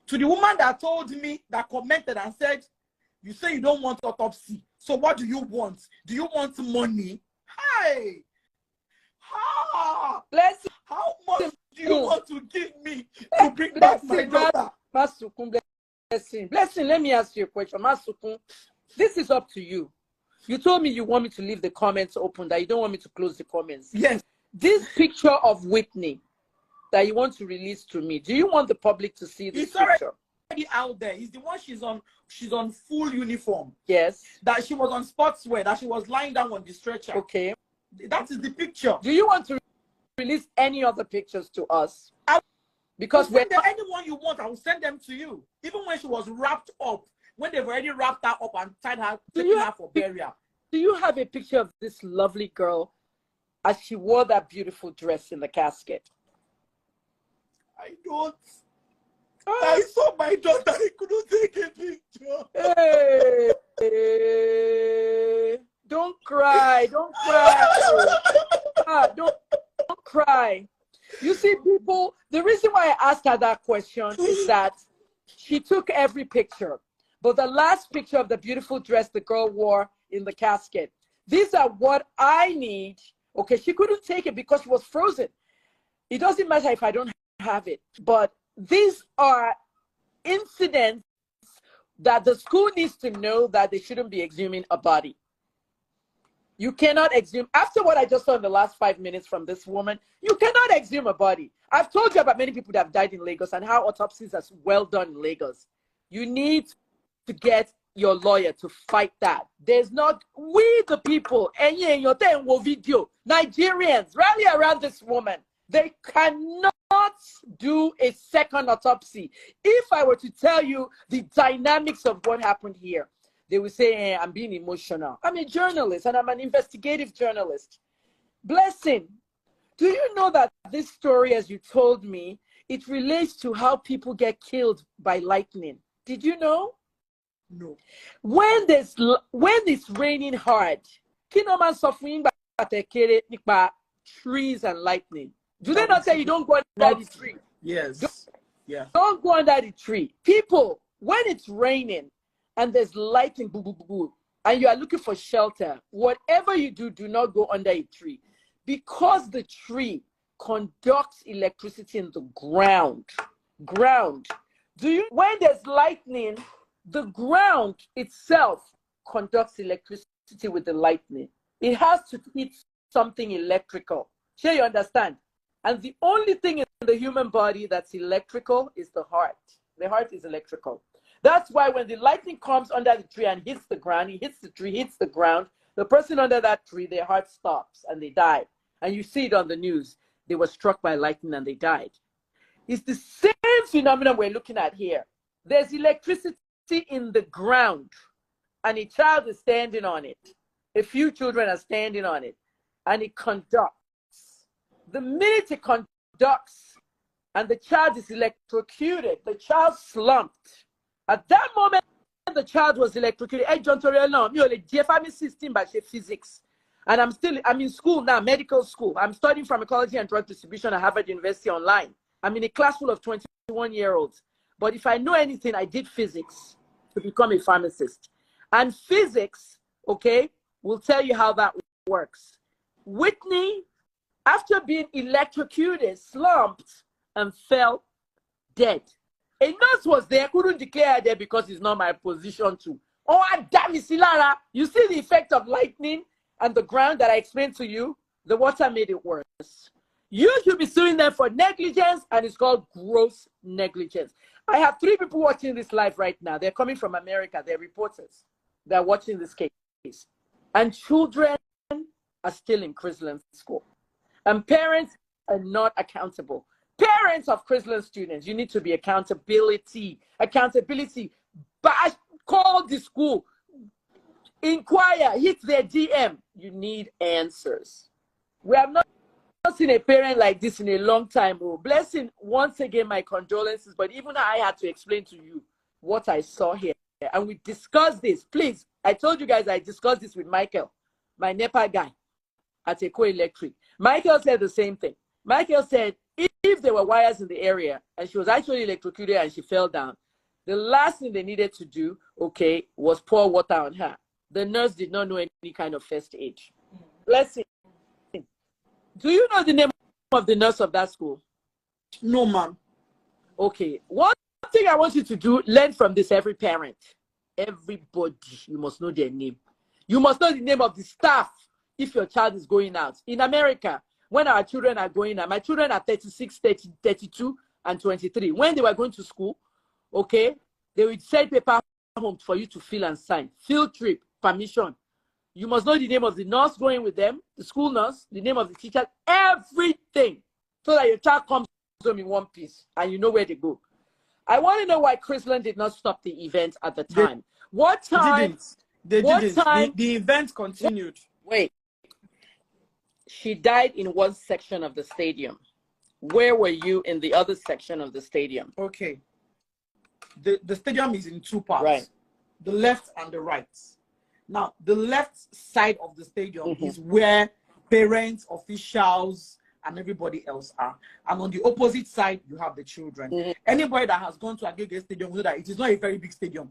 To the woman that told me, that commented and said, you say you don't want autopsy. So what do you want? Do you want money? Hey! How much do you want to give me to bring back my daughter? Blessing, let me ask you a question. Masukun, this is up to you. You told me you want me to leave the comments open, that you don't want me to close the comments. Yes. This picture of Whitney that you want to release to me, do you want the public to see this picture? Already out there. It's the one she's on full uniform. Yes. That she was on sportswear, that she was lying down on the stretcher. Okay. That is the picture. Do you want to release any other pictures to us? Because when anyone you want, I will send them to you. Even when she was wrapped up, when they've already wrapped her up and tied her, taking her for burial. Do you have a picture of this lovely girl as she wore that beautiful dress in the casket? I don't. I saw my daughter. I couldn't take a picture. Hey, don't cry. Don't cry. Don't cry. You see, people, the reason why I asked her that question is that she took every picture. But the last picture of the beautiful dress the girl wore in the casket, these are what I need. Okay, she couldn't take it because she was frozen. It doesn't matter if I don't have it. But these are incidents that the school needs to know that they shouldn't be exhuming a body. You cannot exhume, after what I just saw in the last 5 minutes from this woman, you cannot exhume a body. I've told you about many people that have died in Lagos and how autopsies are well done in Lagos. You need to get your lawyer to fight that. There's not, we the people, video, Nigerians, rally around this woman. They cannot do a second autopsy. If I were to tell you the dynamics of what happened here, they will say, hey, I'm being emotional. I'm a journalist and I'm an investigative journalist. Blessing, do you know that this story, as you told me, it relates to how people get killed by lightning? Did you know? No. When it's raining hard, kinoman suffering by trees and lightning. Do they not say you don't go under the tree? Yes. Don't go under the tree. People, when it's raining and there's lightning, boo, boo, boo, boo, and you are looking for shelter, whatever you do, do not go under a tree. Because the tree conducts electricity in the ground. When there's lightning, the ground itself conducts electricity with the lightning. It has to hit something electrical. Sure, you understand? And the only thing in the human body that's electrical is the heart. The heart is electrical. That's why when the lightning comes under the tree and hits the ground, it hits the tree, hits the ground, the person under that tree, their heart stops and they die. And you see it on the news. They were struck by lightning and they died. It's the same phenomenon we're looking at here. There's electricity in the ground and a child is standing on it. A few children are standing on it and it conducts. The minute it conducts and the child is electrocuted, the child slumped. At that moment, the child was electrocuted. Hey, John Torrell, no, I'm system by physics. And I'm in school now, medical school. I'm studying pharmacology and drug distribution at Harvard University online. I'm in a class full of 21-year-olds. But if I know anything, I did physics to become a pharmacist. And physics, okay, will tell you how that works. Whitney, after being electrocuted, slumped and fell dead. A nurse was there, couldn't declare her dead because it's not my position to. Oh, damn it, Silara. You see the effect of lightning and the ground that I explained to you? The water made it worse. You should be suing them for negligence, and it's called gross negligence. I have 3 people watching this live right now. They're coming from America. They're reporters. They're watching this case. And children are still in Chrisland school. And parents are not accountable. Parents of Chrisland students, you need to be accountability. Call the school. Inquire. Hit their DM. You need answers. We have not seen a parent like this in a long time. Oh, Blessing, once again, my condolences. But even I had to explain to you what I saw here. And we discussed this. Please, I told you guys I discussed this with Michael, my NEPA guy at Eco Electric. Michael said the same thing. Michael said, if there were wires in the area and she was actually electrocuted and she fell down, the last thing they needed to do, okay, was pour water on her. The nurse did not know any kind of first aid. Let's see. Do you know the name of the nurse of that school? No, ma'am. Okay. One thing I want you to do, learn from this, every parent. Everybody, you must know their name. You must know the name of the staff if your child is going out. In America, when our children are going out, my children are 36, 30, 32, and 23. When they were going to school, okay, they would send paper home for you to fill and sign. Field trip, permission. You must know the name of the nurse going with them, the school nurse, the name of the teacher, everything, so that your child comes home in one piece and you know where they go. I want to know why Chrisland did not stop the event at the time. What time? They didn't. Time? The event continued. Wait. She died in one section of the stadium. Where were you in the other section of the stadium? Okay. The stadium is in two parts. Right. The left and the right. Now, the left side of the stadium is where parents, officials, and everybody else are. And on the opposite side, you have the children. Anybody that has gone to Agege Stadium will know that it is not a very big stadium.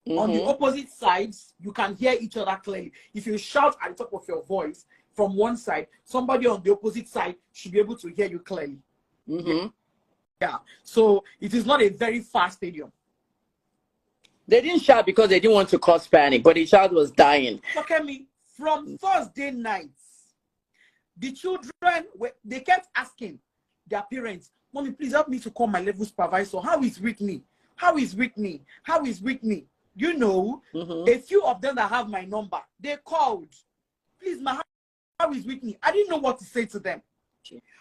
On the opposite sides, you can hear each other clearly. If you shout at the top of your voice from one side, somebody on the opposite side should be able to hear you clearly. Yeah. So it is not a very fast stadium. They didn't shout because they didn't want to cause panic, but the child was dying. Look at me. From Thursday nights, the children, they kept asking their parents, "Mommy, please help me to call my level supervisor. How is Whitney? How is Whitney? How is Whitney?" You know, a few of them that have my number, they called. "Please, how is Whitney?" I didn't know what to say to them.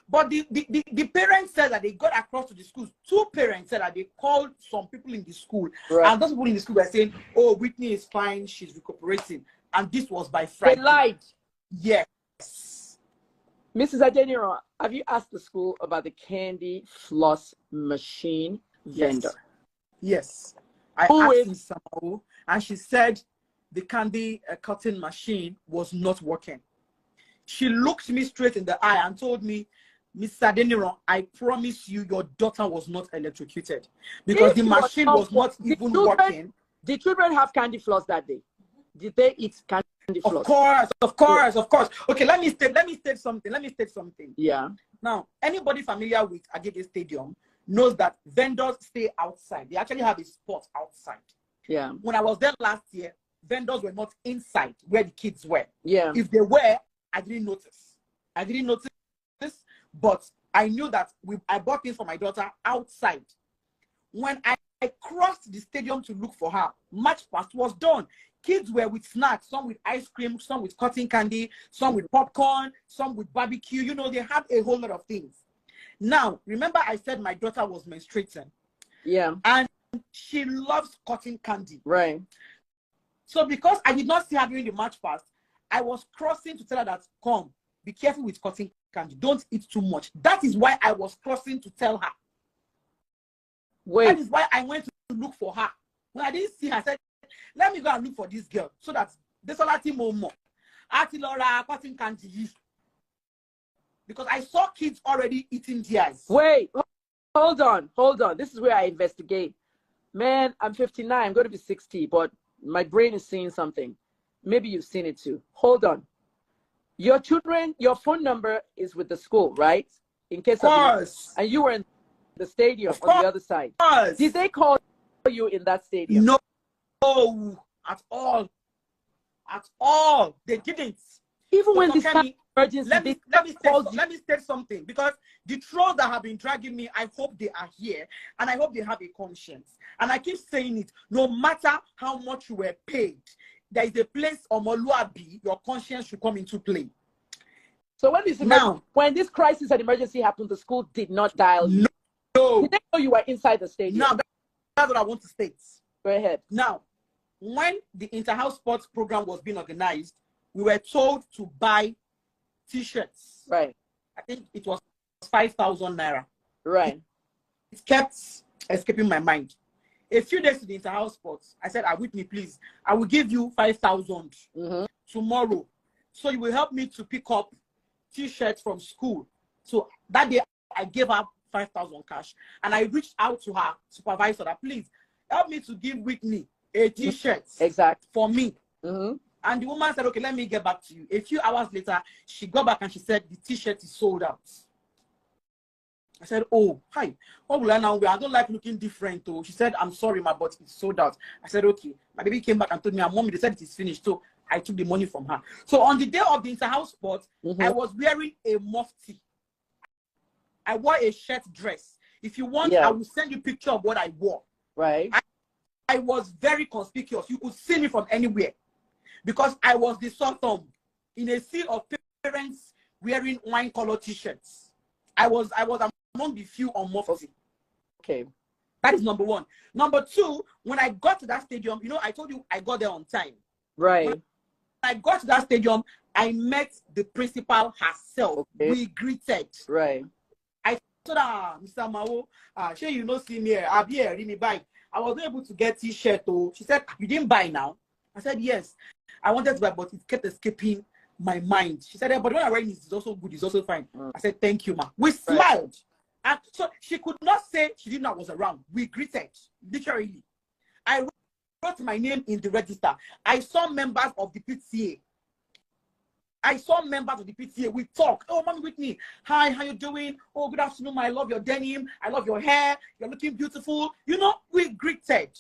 But the parents said that they got across to the schools. Two parents said that they called some people in the school. Right. And those people in the school were saying, "Oh, Whitney is fine. She's recuperating." And this was by Friday. They lied. Yes. Mrs. Adeniran, have you asked the school about the candy floss machine vendor? Yes. I asked Samuel, and she said the candy cutting machine was not working. She looked me straight in the eye and told me, "Mr. Adeniran, I promise you your daughter was not electrocuted because the machine was not even working." Did children have candy floss that day? Did they eat candy floss? Of course. Okay, let me state something. Yeah. Now, anybody familiar with Agege Stadium knows that vendors stay outside. They actually have a spot outside. Yeah. When I was there last year, vendors were not inside where the kids were. Yeah. If they were, I didn't notice, but I knew that I bought things for my daughter outside. When I crossed the stadium to look for her, match past was done. Kids were with snacks, some with ice cream, some with cotton candy, some with popcorn, some with barbecue. You know, they had a whole lot of things. Now, remember I said my daughter was menstruating. Yeah. And she loves cotton candy. Right. So because I did not see her during the match past, I was crossing to tell her that, "Come, be careful with cotton candy. Don't eat too much." That is why I was crossing to tell her. Wait. That is why I went to look for her. When I didn't see her, I said, "Let me go and look for this girl so that this other thing more. Atilora cotton candy." Because I saw kids already eating theirs. Wait, hold on. This is where I investigate. Man, I'm 59. I'm going to be 60, but my brain is seeing something. Maybe you've seen it too. Hold on. Your children, your phone number is with the school, right? In case of course. And you were in the stadium on the other side. Did they call you in that stadium? No, at all. They didn't. Even when this emergency, let me state something, because the trolls that have been dragging me, I hope they are here and I hope they have a conscience. And I keep saying it, no matter how much you were paid, there is a place Omoluabi, your conscience should come into play. So when this crisis and emergency happened, the school did not dial you. No. Did they know you were inside the stadium? Now, that's what I want to state. Go ahead. Now, when the Inter-House Sports program was being organized, we were told to buy T-shirts. Right. I think it was 5,000 naira. Right. It kept escaping my mind. A few days to the Inter-House Sports, I said, Whitney, please, I will give you 5,000 tomorrow. So you will help me to pick up T-shirts from school. So That day, I gave her 5,000 cash, and I reached out to her supervisor that, please help me to give Whitney a t-shirt for me. And the woman said, okay, let me get back to you. A few hours later, she got back and she said, the t-shirt is sold out. I said, oh, hi. What will I now wear? I don't like looking different. Oh, she said, I'm sorry, ma, but it's sold out. I said, okay. My baby came back and told me, mommy, they said it is finished. So I took the money from her. So on the day of the inter-house sport, I was wearing a mufti. I wore a shirt dress. If you want, I will send you a picture of what I wore. Right. I was very conspicuous. You could see me from anywhere because I was the sultan in a sea of parents wearing wine color t-shirts. I was among the few on mufti. Okay. That is number one. Number two, when I got to that stadium, you know, I told you I got there on time. Right. When I got to that stadium, I met the principal herself. Okay. We greeted. Right. I told her, Mr. Mao, sure you know see me here. I'll be here, me buy. I was able to get t-shirt. Oh, she said, you didn't buy now? I said, yes. I wanted to buy, but it kept escaping my mind. She said, but when I wear it, it's also good, it's also fine. I said, thank you, ma. We smiled. And so she could not say she didn't know I was around. We greeted, literally. I wrote my name in the register. I saw members of the PTA. We talk. Oh, Mommy Whitney, hi, how you doing? Oh, good afternoon. I love your denim. I love your hair. You're looking beautiful. You know, we greeted.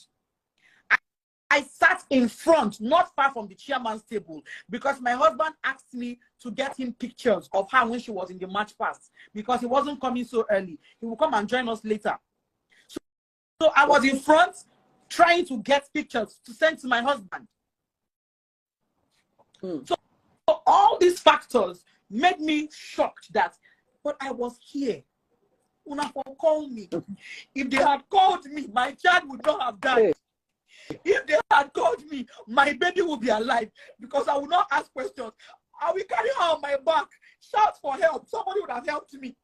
I sat in front, not far from the chairman's table, because my husband asked me to get him pictures of her when she was in the match pass, because he wasn't coming so early. He will come and join us later. So I was in front trying to get pictures to send to my husband. So all these factors made me shocked that, but I was here. Una call me. If they had called me, my child would not have died. If they had called me, my baby would be alive, because I would not ask questions. I will carry her on my back, shout for help. Somebody would have helped me.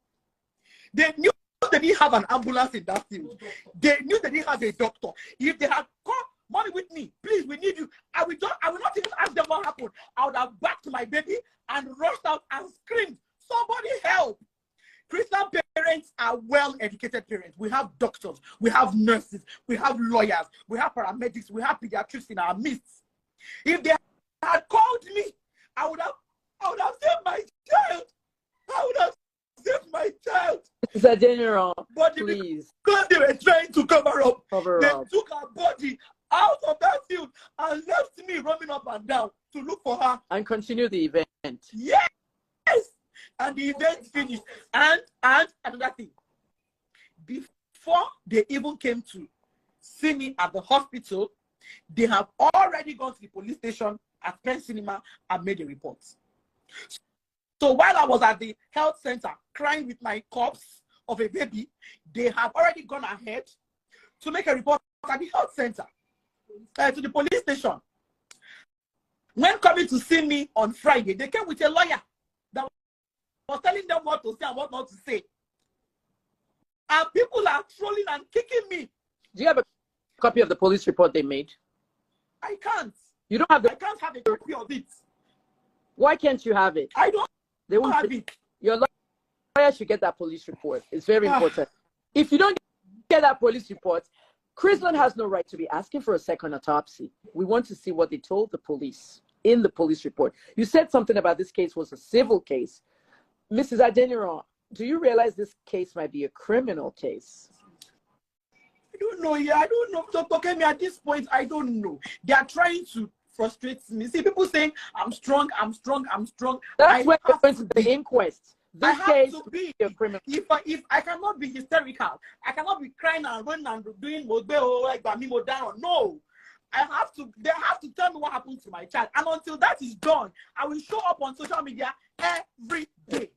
They knew they didn't have an ambulance in that field. They knew they didn't have a doctor. If they had called, Mommy Whitney, please, we need you. I will not even ask them what happened. I would have backed my baby and rushed out and screamed, somebody help. Christian parents are well-educated parents. We have doctors, we have nurses, we have lawyers, we have paramedics, we have pediatricians in our midst. If they had called me, I would have saved my child. I would have saved my child. Mr. Adeniran, but please. Because they were trying to cover up, they up. took her body out of that field and left me running up and down to look for her. And continue the event. Yes! And the event finished. And another thing, before they even came to see me at the hospital, they have already gone to the police station at Penn Cinema and made a report. So while I was at the health center crying with my corpse of a baby, they have already gone ahead to make a report at the health center, to the police station. When coming to see me on Friday, they came with a lawyer that was telling them what to say and what not to say. And people are trolling and kicking me. Do you have a copy of the police report they made? I can't. You don't have I can't have a copy of it. Why can't you have it? I don't have it. Your lawyer should get that police report. It's very important. If you don't get that police report, Chrisland has no right to be asking for a second autopsy. We want to see what they told the police in the police report. You said something about this case was a civil case. Mrs. Adeniran, do you realize this case might be a criminal case? I don't know. Yeah, I don't know. Dr. Kemi, at this point, I don't know. They are trying to frustrate me. See, people saying, I'm strong, I'm strong, I'm strong. That's where we're going to the inquest. This case to be a criminal. If I cannot be hysterical, I cannot be crying and running and doing like down. No. They have to tell me what happened to my child. And until that is done, I will show up on social media every day.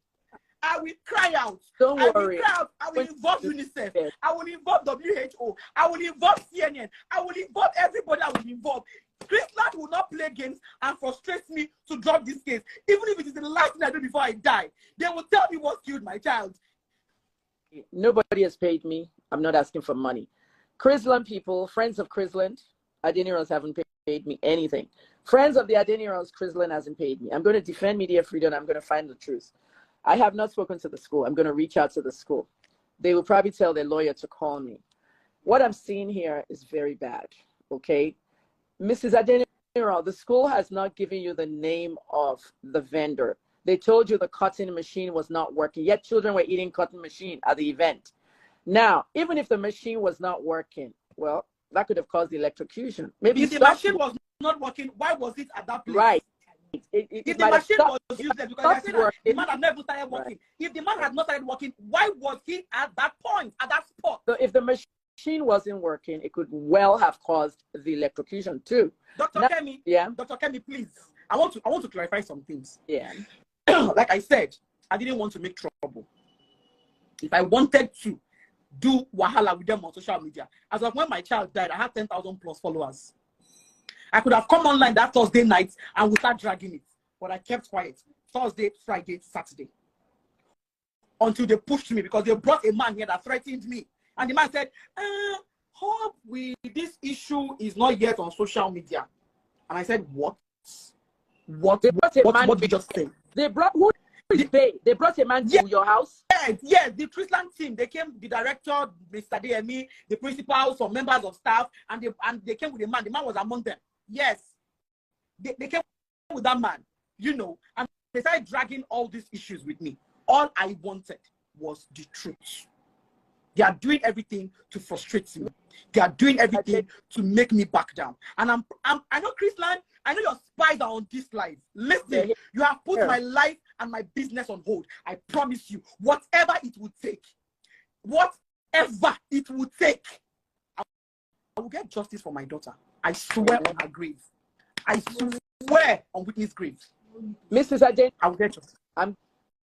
I will cry out. Don't worry. I will involve UNICEF. I will involve WHO. I will involve CNN. I will involve everybody I will involve. Chrisland will not play games and frustrate me to drop this case. Even if it is the last thing I do before I die, they will tell me what killed my child. Nobody has paid me. I'm not asking for money. Chrisland people, friends of Chrisland, Adenirans haven't paid me anything. Friends of the Adenirans, Chrisland hasn't paid me. I'm going to defend media freedom. I'm going to find the truth. I have not spoken to the school. I'm going to reach out to the school. They will probably tell their lawyer to call me. What I'm seeing here is very bad, okay? Mrs. Adeniran, the school has not given you the name of the vendor. They told you the cutting machine was not working, yet children were eating cutting machine at the event. Now, even if the machine was not working, well, that could have caused the electrocution. Maybe if the machine was not working, why was it at that place? Right. If the machine was useless, because the man had never started working. Right. If the man had not started working, why was he at that point, at that spot? So if the machine wasn't working, it could well have caused the electrocution too. Dr. Kemi, yeah. Dr. Kemi, please. I want to clarify some things. Yeah. Like I said, I didn't want to make trouble. If I wanted to do wahala with them on social media, as of when my child died, I had 10,000 plus followers. I could have come online that Thursday night and we start dragging it, but I kept quiet. Thursday, Friday, Saturday, until they pushed me, because they brought a man here that threatened me, and the man said, "Hope this issue is not yet on social media." And I said, "What? What did you just say?" They brought who? They brought a man to your house? Yes, the Chrisland team. They came, the director, Mr. DME, the principal, some members of staff, and they came with a man. The man was among them. Yes, they came with that man, you know, and they started dragging all these issues with me. All I wanted was the truth. They are doing everything to frustrate me. They are doing everything to make me back down. And I know, Chrisland, I know your spies are on this live. Listen, you have put my life and my business on hold. I promise you, whatever it would take, I will get justice for my daughter. I swear on her grave. I swear on Whitney's grave. Mrs. Adeniran, I will get justice.